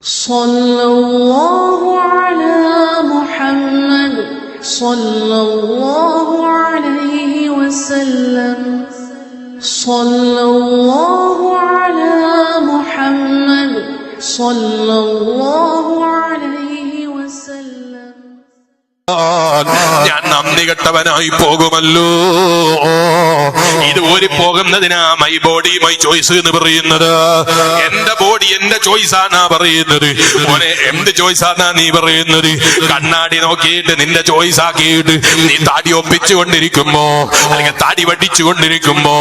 സല്ലല്ലാഹു അലാ മുഹമ്മദ് സല്ലല്ലാഹു അലൈഹി വസല്ലം സല്ലല്ലാഹു അലാ മുഹമ്മദ് സല്ലല്ലാഹു അലൈഹി വസല്ലം. ഞാൻ നന്ദി കെട്ടവനായി പോകുമല്ലോ. ഇത് ഊരി പോകുന്നതിനാ മൈ ബോഡി മൈ ചോയ്സ് എന്ന് പറയുന്നത്. എന്റെ ബോഡി എന്റെ ചോയ്സാന്നാ പറയുന്നത്. മോനെ, എന്ത് ചോയ്സാന്നാ നീ പറയുന്നത്? കണ്ണാടി നോക്കിയിട്ട് നിന്റെ ചോയ്സ് ആക്കിയിട്ട് നീ താടി ഒപ്പിച്ചുകൊണ്ടിരിക്കുമ്പോ അല്ലെങ്കിൽ താടി വടിച്ചുകൊണ്ടിരിക്കുമ്പോ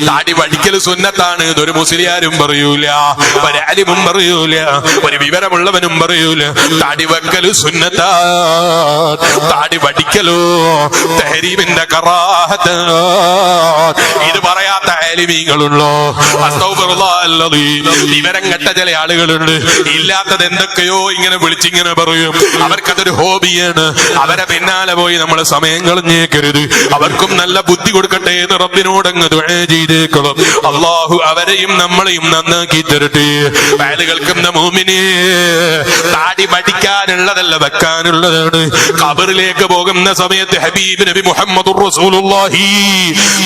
താടി വടിക്കൽ സുന്നത്താണ് ഒരു മുസ്ലിയാരും പറയൂല, ഒരു അലിമും പറയൂല, ഒരു വിവരമുള്ളവനും പറയൂല. താടി വെക്കല് സുന്നത്താ, താടി വടിക്കലോ തഹരീമിന്റെ കറാഹത്ത്. ഇത് പറയാത്ത ആലിമീങ്ങളുള്ളോ? വിവരം കെട്ട ചില ആളുകളുണ്ട്. ഇല്ലാത്തത് എന്തൊക്കെയോ ഇങ്ങനെ വിളിച്ചിങ്ങനെ പറയും. അവർക്കതൊരു ഹോബിയാണ്. അവരെ പിന്നാലെ പോയി നമ്മൾ സമയം കളഞ്ഞേക്കരുത്. അവർക്കും നല്ല ബുദ്ധി കൊടുക്കട്ടെ എന്ന് റബ്ബിനോടങ്ങ് ദുആ ചെയ്തേക്കണം. അള്ളാഹു അവരെയും നമ്മളെയും നന്നാക്കി തരട്ടെ. വയലുകൾക്കും മുഅ്മിനേ, താടി വടിക്കാനുള്ളതല്ല, വെക്കാനുള്ളതാണ്. ഖബറിലേക്ക് പോകുന്ന സമയത്ത് ഹബീബ് നബി മുഹമ്മദുർ റസൂലുള്ളാഹി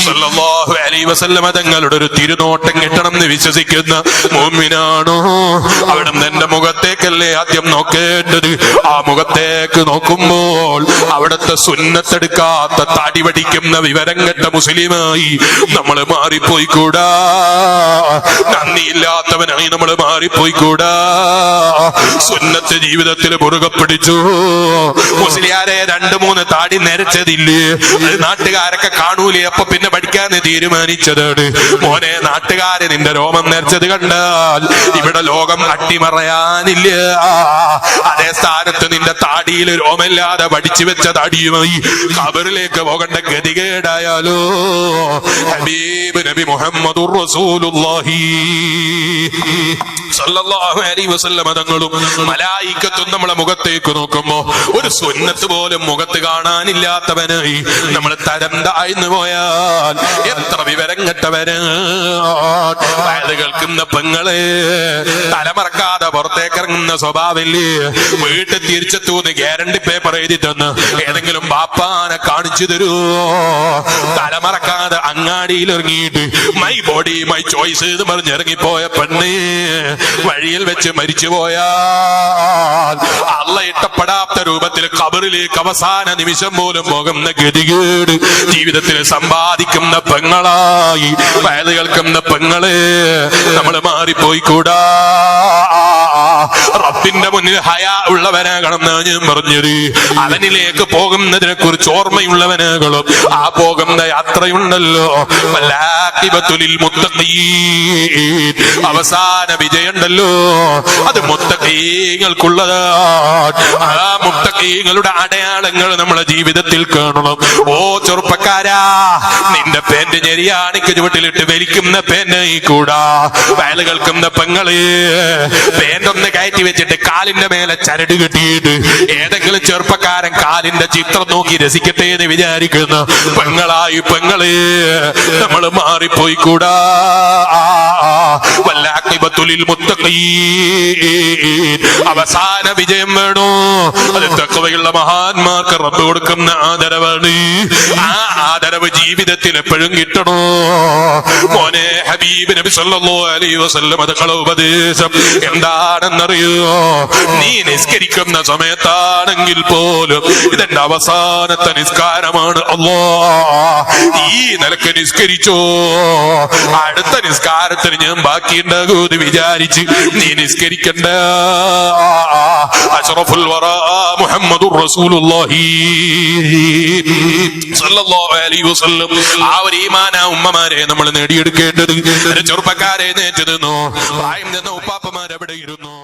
സ്വല്ലല്ലാഹു അലൈഹി വസല്ലം തങ്ങളുടെ ഒരു തിരുനോട്ടം കിട്ടണം എന്ന് വിശ്വസിക്കുന്ന മുഅ്മിനാണോ? അവിടെ എന്റെ മുഖത്തേക്കല്ലേ ആദ്യം നോക്കേണ്ടത്. ആ മുഖത്തേക്ക് നോക്കുമ്പോൾ അവിടുത്തെ സുന്നത്തെടുക്കാത്ത താടി വടിക്കുന്ന വിവരം കെട്ട മുസ്ലിമായി നമ്മൾ മാറിപ്പോയിക്കൂടാ. നന്ദിയില്ലാത്തവനായി നമ്മൾ മാറിപ്പോയിക്കൂടാ. സുന്നത്ത് ജീവിതത്തിൽ മുറുകെ പിടിച്ചു. മുസ്ലിയാരെ 2-3 താടി നരച്ചതില്ലേ, അത് നാട്ടുകാരൊക്കെ കാണൂലേ, അപ്പൊ പിന്നെ പഠിക്കാന്ന് തീരുമാനിച്ചതാണ്. മോനെ, നാട്ടുകാരെ നിന്റെ രോമം നരച്ചത് കണ്ടാൽ ഇവിടെ ലോകം അട്ടിമറയാനില്ല. അതേ സ്ഥാനത്ത് നിന്റെ താടിയിൽ രോമമില്ലാതെ പഠിച്ചു വെച്ച താടിയുമായി ഖബറിലേക്ക് പോകേണ്ട ഗതികേടായാലോ. ഹബീബ് നബി മുഹമ്മദുർ റസൂലുള്ളാഹി സല്ലല്ലാഹു അലൈഹി വസല്ലം തങ്ങളും മലായികത്തും നമ്മളെ മുഖത്തേക്ക് നോക്കുമ്പോ ഒരു സുന്നത്ത് പോലും മുഖത്ത് കാണാനില്ലാത്തവനായി നമ്മൾ തരം താഴ്ന്നു പോയാൽ എത്ര വിവരം കെട്ടവന്. കേൾക്കുന്ന പെങ്ങളെ, തലമറക്കാതെ പുറത്തേക്ക് ഇറങ്ങുന്ന സ്വഭാവമില്ലേ? വീട്ടിൽ തിരിച്ചെത്തൂന്ന് ഗ്യാരണ്ടി പേപ്പർ എഴുതി തന്ന് ഏതെങ്കിലും ബാപ്പാനെ കാണിച്ചു തരൂ. തലമറക്കാതെ അങ്ങാടിയിൽ ഇറങ്ങിയിട്ട് മൈ ബോഡി മൈ ചോയ്സ് എന്ന് പറഞ്ഞിറങ്ങിപ്പോയ പെണ്ണ് വഴിയിൽ വെച്ച് മരിച്ചു പോയാൽ അള്ളാഹ് ഇഷ്ടപ്പെടാത്ത രൂപത്തിൽ ഖബറിലേക്ക് അവസാന നിമിഷം പോലും പോകുന്ന ഗതികേട് ജീവിതത്തിൽ സമ്പാദിക്കുന്ന പെങ്ങളായി വയത് കേൾക്കുന്ന പെങ്ങളെ നമ്മൾ മാറിപ്പോയിക്കൂടാ. റബ്ബിന്റെ മുന്നിൽ ഹയാ ഉള്ളവനാകണമെന്നാ ഞാൻ പറഞ്ഞത്. അവനിലേക്ക് പോകുന്നതിനെ കുറിച്ച് ഓർമ്മയുള്ളവനാകണം. ആ പോകുന്ന യാത്രയുണ്ടല്ലോ, വല്ലാഖിബത്തുലിൽ മുത്തഖീൻ, അവസാന വിജയുണ്ടല്ലോ, അത് മുത്തഖീങ്ങൾക്കുള്ളതാണ്. ആ മുത്തഖീങ്ങളുടെ അടയാളങ്ങൾ നമ്മളെ ജീവിതത്തിൽ കാണണം. ഓ ചെറുപ്പക്കാരാ, നിന്റെ പേന്റ് ഞെരിയാണിക്ക് ചുവട്ടിലിട്ട് വലിക്കുന്ന പേനായി കൂടാ. വയല് കേൾക്കുന്ന പെങ്ങള്, പേന്റൊന്ന് കയറ്റി വെച്ചിട്ട് കാലിന്റെ മേലെ ചരട് കെട്ടിയിട്ട് ഏതെങ്കിലും ചെറുപ്പക്കാരൻ കാലിന്റെ ചിത്രം നോക്കി രസിക്കട്ടെ എന്ന് വിചാരിക്കുന്ന പെങ്ങളായി പെങ്ങള് നമ്മൾ മാറിപ്പോയി കൂടാ. വല്ലാഖിബത്തുലിൽ മുത്തഖീൻ, അവസാന വിജയം വേണോ? അത് തഖ്വയുള്ള മഹാന്മാർക്ക് റബ്ബ് കൊടുക്കുന്ന ആദരവാണ്. ആ ആദരവ് ജീവിതത്തിൽ എപ്പോഴും കിട്ടണോ? മോനെ, ഹബീബ് നബി സല്ലല്ലാഹു അലൈഹി വസല്ലം തങ്ങളുടെ ഉപദേശം എന്താണെന്നറിയോ? നീ നിസ്കരിക്കുന്ന സമയത്താണെങ്കിൽ പോലും ഇതെന്റെ അവസാനത്തെ നിസ്കാരമാണ്, അല്ലാഹ് ഈ നിലക്ക് നിസ്കരിച്ചോ, അടുത്ത നിസ്കാരത്തിന് ഞാൻ ബാക്കിയുണ്ടാകൂന്ന് വിചാരിച്ച് നീ നിസ്കരിക്കണ്ട. അഷ്റഫുൽ വറാ മുഹമ്മദുർ റസൂലുള്ളാഹി സല്ലല്ലാഹു അലൈഹി വസല്ലം ആ ഒരു ഈമാനാ ഉമ്മമാരെ നമ്മൾ നേടിയെടുക്കേണ്ടത്. ചെറുപ്പക്കാരെ നേറ്റതെന്നോ പ്രായം ചെന്ന ഉപ്പാപ്പമാരെവിടെ ഇരുന്നോ?